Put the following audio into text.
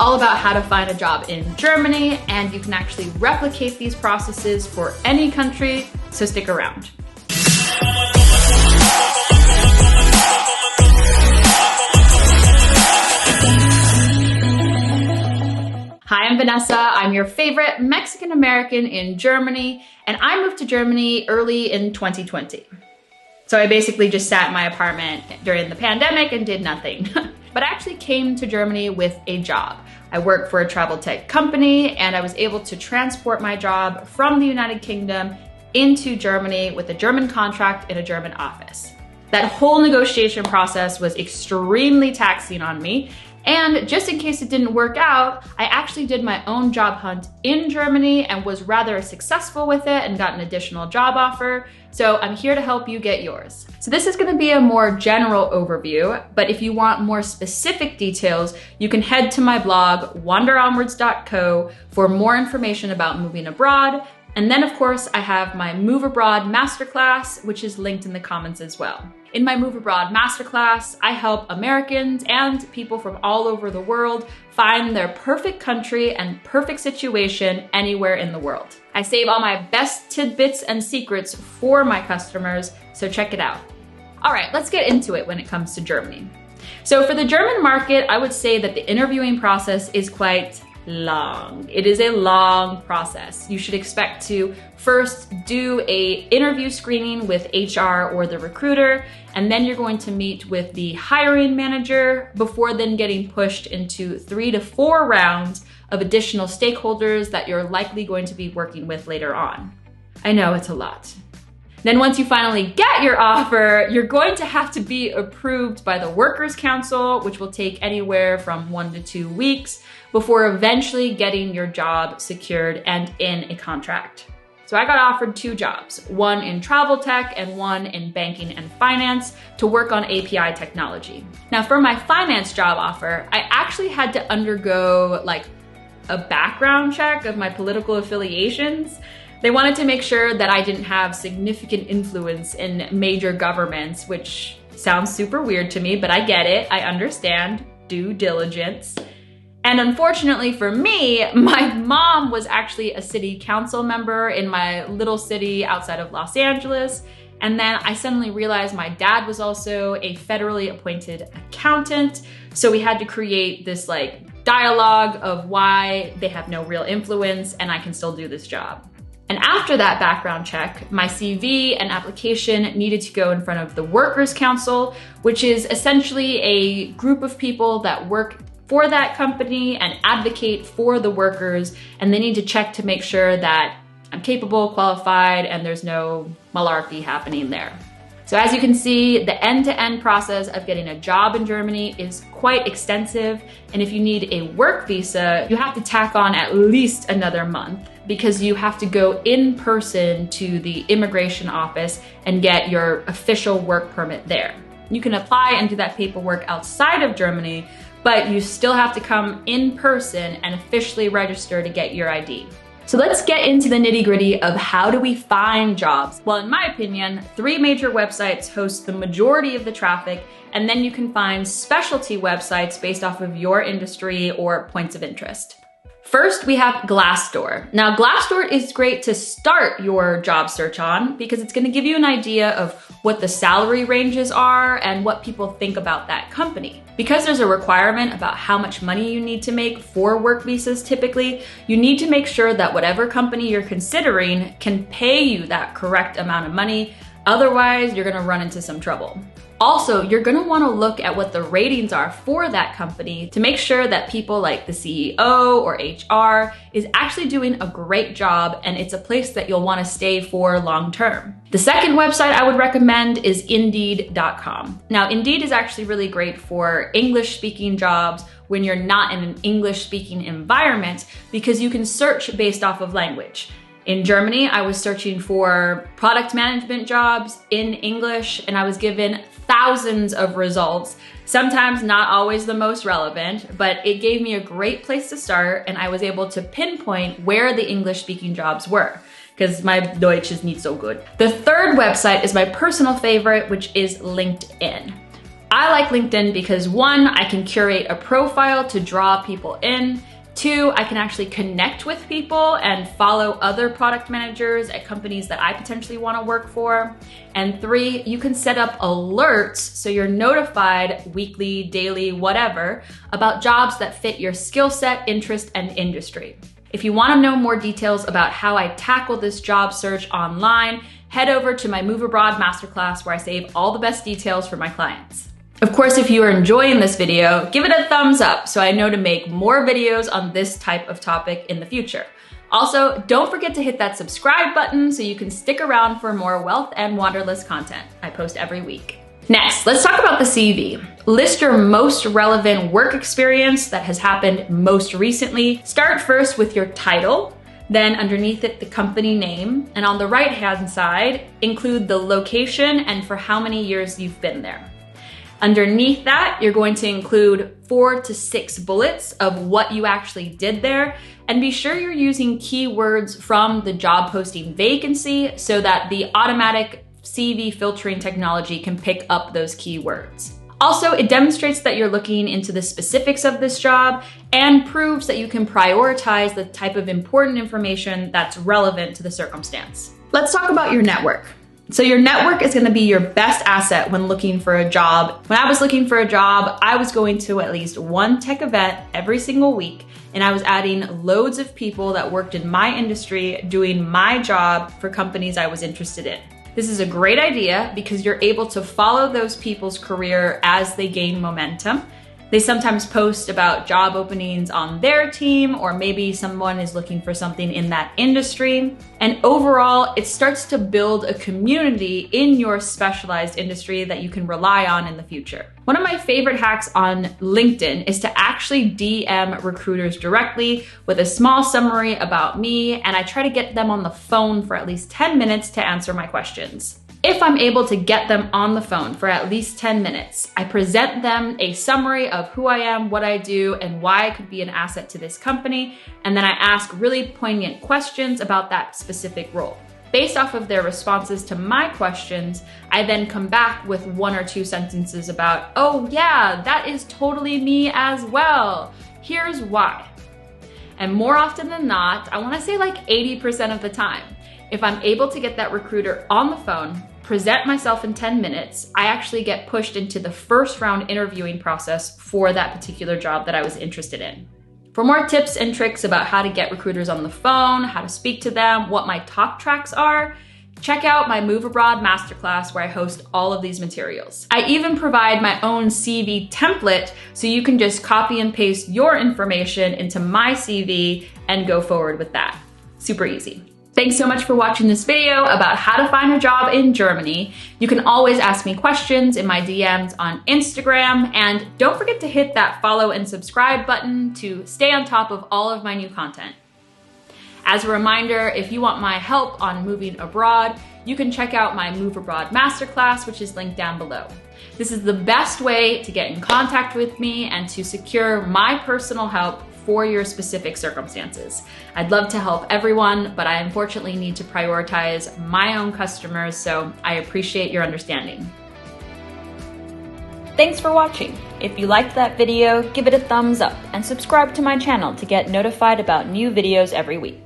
all about how to find a job in Germany, and you can actually replicate these processes for any country, so stick around. Hi, I'm Vanessa. I'm your favorite Mexican American in Germany, and I moved to Germany early in 2020. So I basically just sat in my apartment during the pandemic and did nothing. But I actually came to Germany with a job. I work for a travel tech company, and I was able to transport my job from the United Kingdom into Germany with a German contract in a German office. That whole negotiation process was extremely taxing on me. And just in case it didn't work out, I actually did my own job hunt in Germany and was rather successful with it and got an additional job offer. So I'm here to help you get yours. So this is gonna be a more general overview, but if you want more specific details, you can head to my blog, wanderonwards.co, for more information about moving abroad. And then of course, I have my Move Abroad Masterclass, which is linked in the comments as well. In my Move Abroad Masterclass, I help Americans and people from all over the world find their perfect country and perfect situation anywhere in the world. I save all my best tidbits and secrets for my customers, so check it out. All right, let's get into it when it comes to Germany. So for the German market, I would say that the interviewing process is quite long. It is a long process. You should expect to first do a interview screening with HR or the recruiter, and then you're going to meet with the hiring manager before then getting pushed into 3 to 4 rounds of additional stakeholders that you're likely going to be working with later on. I know it's a lot. Then once you finally get your offer, you're going to have to be approved by the Workers' Council, which will take anywhere from 1 to 2 weeks before eventually getting your job secured and in a contract. So I got offered 2 jobs, one in travel tech and one in banking and finance to work on API technology. Now for my finance job offer, I actually had to undergo like a background check of my political affiliations. They wanted to make sure that I didn't have significant influence in major governments, which sounds super weird to me, but I get it. I understand due diligence. And unfortunately for me, my mom was actually a city council member in my little city outside of Los Angeles. And then I suddenly realized my dad was also a federally appointed accountant. So we had to create this like dialogue of why they have no real influence and I can still do this job. And after that background check, my CV and application needed to go in front of the Workers' Council, which is essentially a group of people that work for that company and advocate for the workers, and they need to check to make sure that I'm capable, qualified, and there's no malarkey happening there. So as you can see, the end-to-end process of getting a job in Germany is quite extensive, and if you need a work visa, you have to tack on at least another month because you have to go in person to the immigration office and get your official work permit there. You can apply and do that paperwork outside of Germany, but you still have to come in person and officially register to get your ID. So let's get into the nitty-gritty of how do we find jobs. Well, in my opinion, 3 major websites host the majority of the traffic, and then you can find specialty websites based off of your industry or points of interest. First, we have Glassdoor. Now, Glassdoor is great to start your job search on because it's gonna give you an idea of what the salary ranges are and what people think about that company. Because there's a requirement about how much money you need to make for work visas typically, you need to make sure that whatever company you're considering can pay you that correct amount of money. Otherwise, you're gonna run into some trouble. Also, you're gonna wanna look at what the ratings are for that company to make sure that people like the CEO or HR is actually doing a great job and it's a place that you'll wanna stay for long term. The second website I would recommend is Indeed.com. Now, Indeed is actually really great for English-speaking jobs when you're not in an English-speaking environment because you can search based off of language. In Germany, I was searching for product management jobs in English and I was given thousands of results, sometimes not always the most relevant, but it gave me a great place to start and I was able to pinpoint where the English-speaking jobs were because my Deutsch is not so good. The third website is my personal favorite, which is LinkedIn. I like LinkedIn because 1, I can curate a profile to draw people in. 2, I can actually connect with people and follow other product managers at companies that I potentially want to work for. And 3, you can set up alerts so you're notified weekly, daily, whatever, about jobs that fit your skill set, interest, and industry. If you want to know more details about how I tackle this job search online, head over to my Move Abroad Masterclass where I save all the best details for my clients. Of course, if you are enjoying this video, give it a thumbs up so I know to make more videos on this type of topic in the future. Also, don't forget to hit that subscribe button so you can stick around for more wealth and wanderlust content I post every week. Next, let's talk about the CV. List your most relevant work experience that has happened most recently. Start first with your title, then underneath it, the company name, and on the right-hand side, include the location and for how many years you've been there. Underneath that, you're going to include 4 to 6 bullets of what you actually did there, and be sure you're using keywords from the job posting vacancy so that the automatic CV filtering technology can pick up those keywords. Also, it demonstrates that you're looking into the specifics of this job and proves that you can prioritize the type of important information that's relevant to the circumstance. Let's talk about your network. So your network is going to be your best asset when looking for a job. When I was looking for a job, I was going to at least one tech event every single week, and I was adding loads of people that worked in my industry doing my job for companies I was interested in. This is a great idea because you're able to follow those people's career as they gain momentum. They sometimes post about job openings on their team, or maybe someone is looking for something in that industry. And overall, it starts to build a community in your specialized industry that you can rely on in the future. One of my favorite hacks on LinkedIn is to actually DM recruiters directly with a small summary about me, and I try to get them on the phone for at least 10 minutes to answer my questions. If I'm able to get them on the phone for at least 10 minutes, I present them a summary of who I am, what I do, and why I could be an asset to this company, and then I ask really poignant questions about that specific role. Based off of their responses to my questions, I then come back with 1 or 2 sentences about, oh yeah, that is totally me as well. Here's why. And more often than not, I want to say like 80% of the time, if I'm able to get that recruiter on the phone, present myself in 10 minutes, I actually get pushed into the first round interviewing process for that particular job that I was interested in. For more tips and tricks about how to get recruiters on the phone, how to speak to them, what my talk tracks are, check out my Move Abroad Masterclass where I host all of these materials. I even provide my own CV template so you can just copy and paste your information into my CV and go forward with that. Super easy. Thanks so much for watching this video about how to find a job in Germany. You can always ask me questions in my DMs on Instagram, and don't forget to hit that follow and subscribe button to stay on top of all of my new content. As a reminder, if you want my help on moving abroad, you can check out my Move Abroad Masterclass, which is linked down below. This is the best way to get in contact with me and to secure my personal help for your specific circumstances. I'd love to help everyone, but I unfortunately need to prioritize my own customers, so I appreciate your understanding. Thanks for watching. If you liked that video, give it a thumbs up and subscribe to my channel to get notified about new videos every week.